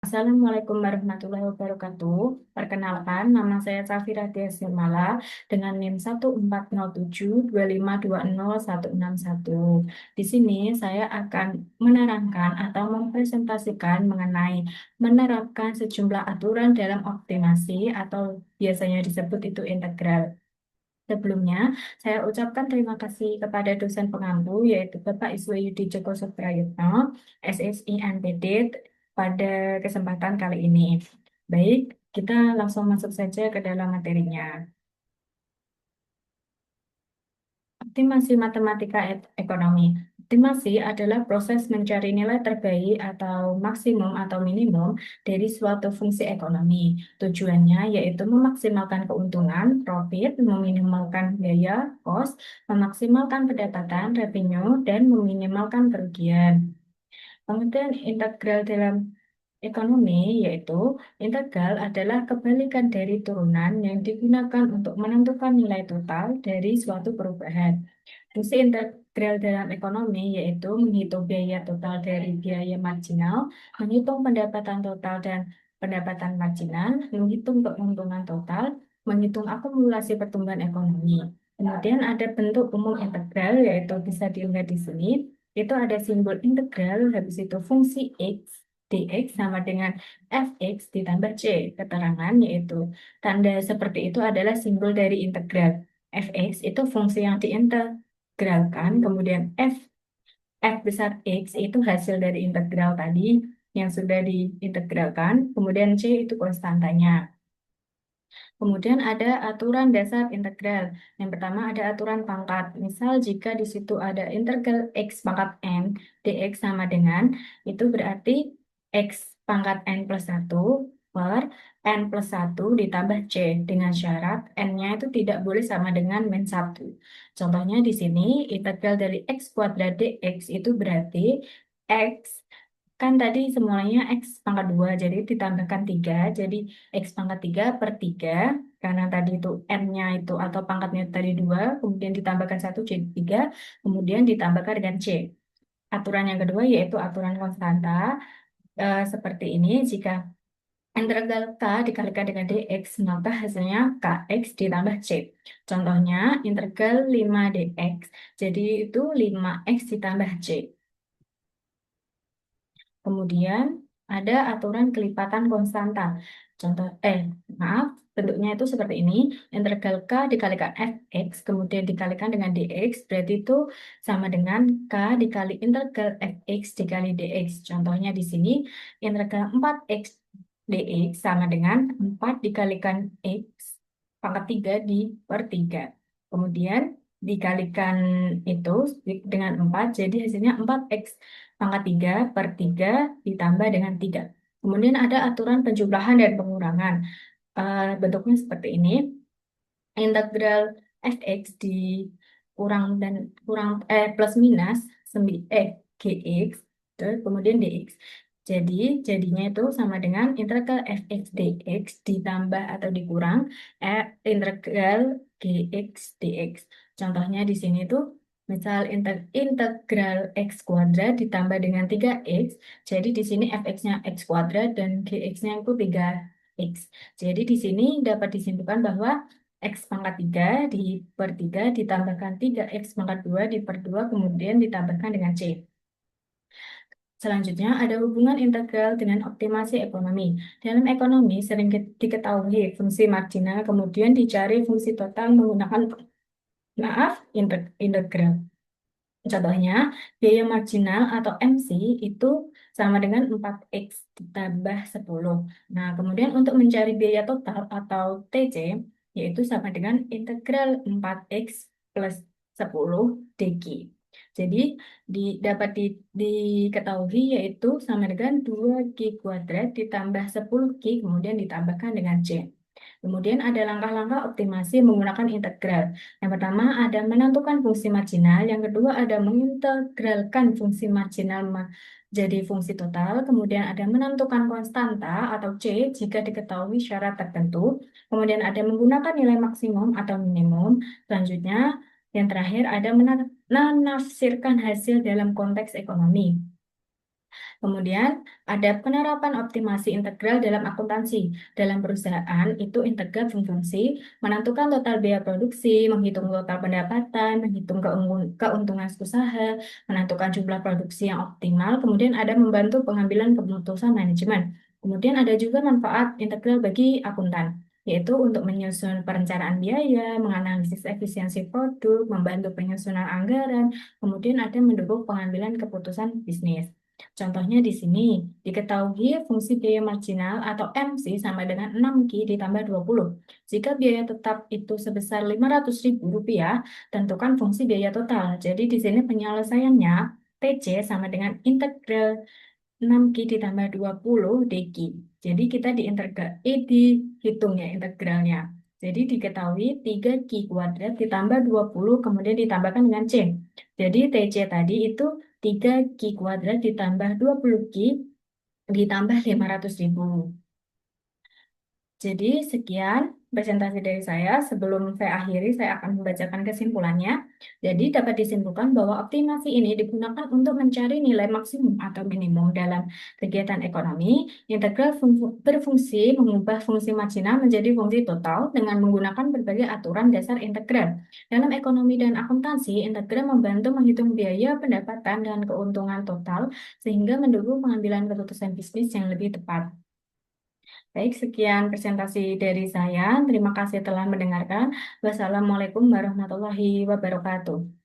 Assalamualaikum warahmatullahi wabarakatuh. Perkenalkan, nama saya Safira Simala dengan NIM 140725201161. Di sini saya akan menerangkan atau mempresentasikan mengenai menerapkan sejumlah aturan dalam optimasi atau biasanya disebut itu integral. Sebelumnya, saya ucapkan terima kasih kepada dosen pengampu, yaitu Bapak Iswayudi Joko Suprayitno, SSI NPD, pada kesempatan kali ini. Baik, kita langsung masuk saja ke dalam materinya. Optimasi matematika ekonomi. Optimasi adalah proses mencari nilai terbaik atau maksimum atau minimum dari suatu fungsi ekonomi. Tujuannya yaitu memaksimalkan keuntungan, profit, meminimalkan biaya, cost, memaksimalkan pendapatan, revenue, dan meminimalkan kerugian. Pengertian integral dalam ekonomi yaitu integral adalah kebalikan dari turunan yang digunakan untuk menentukan nilai total dari suatu perubahan. Fungsi integral dalam ekonomi yaitu menghitung biaya total dari biaya marginal, menghitung pendapatan total dan pendapatan marginal, menghitung keuntungan total, menghitung akumulasi pertumbuhan ekonomi. Kemudian ada bentuk umum integral yaitu bisa dilihat di sini. Itu ada simbol integral, habis itu fungsi X, dx sama dengan fx ditambah c. Keterangan yaitu tanda seperti itu adalah simbol dari integral. Fx itu fungsi yang diintegralkan, kemudian f besar x itu hasil dari integral tadi yang sudah diintegralkan, kemudian c itu konstantanya. Kemudian ada aturan dasar integral. Yang pertama ada aturan pangkat. Misal jika di situ ada integral x pangkat n dx sama dengan, itu berarti x pangkat n plus 1 per n plus 1 ditambah c dengan syarat n-nya itu tidak boleh sama dengan min 1. Contohnya di sini integral dari x kuadrat dx itu berarti x kan tadi semuanya X pangkat 2, jadi ditambahkan 3, jadi X pangkat 3 per 3, karena tadi itu N-nya itu atau pangkatnya tadi 2, kemudian ditambahkan 1 jadi 3, kemudian ditambahkan dengan C. Aturan yang kedua yaitu aturan konstanta, seperti ini, jika integral K dikalikan dengan dx, maka hasilnya Kx ditambah C. Contohnya, integral 5 dx, jadi itu 5x ditambah C. Kemudian ada aturan kelipatan konstanta. Contoh, maaf, bentuknya itu seperti ini. Integral K dikalikan Fx, kemudian dikalikan dengan dx, berarti itu sama dengan K dikali integral Fx dikali dx. Contohnya di sini, integral 4x dx sama dengan 4 dikalikan x pangkat 3 di per 3. Kemudian dikalikan itu dengan 4, jadi hasilnya 4x pangkat 3 per 3 ditambah dengan 3. Kemudian ada aturan penjumlahan dan pengurangan. Bentuknya seperti ini. Integral fx dikurang dan kurang plus minus gx terus kemudian dx. Jadi jadinya itu sama dengan integral fx dx ditambah atau dikurang integral gx dx. Contohnya di sini tuh misal integral x kuadrat ditambah dengan 3x, jadi di sini fx-nya x kuadrat dan gx-nya itu 3x. Jadi di sini dapat disimpulkan bahwa x pangkat 3 di per 3 ditambahkan 3x pangkat 2 di per 2 kemudian ditambahkan dengan c. Selanjutnya ada hubungan integral dengan optimasi ekonomi. Dalam ekonomi sering diketahui fungsi marginal kemudian dicari fungsi total menggunakan integral. Contohnya, biaya marginal atau MC itu sama dengan 4x ditambah 10. Nah, kemudian untuk mencari biaya total atau TC, yaitu sama dengan integral 4x plus 10 dq. Jadi, dapat diketahui yaitu sama dengan 2q kuadrat ditambah 10q, kemudian ditambahkan dengan c. Kemudian ada langkah-langkah optimasi menggunakan integral. Yang pertama ada menentukan fungsi marginal, yang kedua ada mengintegralkan fungsi marginal jadi fungsi total, kemudian ada menentukan konstanta atau C jika diketahui syarat tertentu, kemudian ada menggunakan nilai maksimum atau minimum, selanjutnya yang terakhir ada menafsirkan hasil dalam konteks ekonomi. Kemudian ada penerapan optimasi integral dalam akuntansi. Dalam perusahaan itu integral berfungsi menentukan total biaya produksi, menghitung total pendapatan, menghitung keuntungan usaha, menentukan jumlah produksi yang optimal, kemudian ada membantu pengambilan keputusan manajemen. Kemudian ada juga manfaat integral bagi akuntan, yaitu untuk menyusun perencanaan biaya, menganalisis efisiensi produk, membantu penyusunan anggaran, kemudian ada mendukung pengambilan keputusan bisnis. Contohnya di sini, diketahui fungsi biaya marginal atau MC sama dengan 6Q ditambah 20. Jika biaya tetap itu sebesar Rp500.000, tentukan fungsi biaya total. Jadi di sini penyelesaiannya TC sama dengan integral 6Q ditambah 20 DQ. Jadi kita dihitung ya integralnya. Jadi diketahui 3Q kuadrat ditambah 20 kemudian ditambahkan dengan C. Jadi TC tadi itu 3Q kuadrat ditambah 20Q ditambah 500.000. Jadi sekian presentasi dari saya. Sebelum saya akhiri, saya akan membacakan kesimpulannya. Jadi dapat disimpulkan bahwa optimasi ini digunakan untuk mencari nilai maksimum atau minimum dalam kegiatan ekonomi. Integral berfungsi mengubah fungsi marginal menjadi fungsi total dengan menggunakan berbagai aturan dasar integral. Dalam ekonomi dan akuntansi, integral membantu menghitung biaya, pendapatan, dan keuntungan total sehingga mendukung pengambilan keputusan bisnis yang lebih tepat. Baik, sekian presentasi dari saya. Terima kasih telah mendengarkan. Wassalamualaikum warahmatullahi wabarakatuh.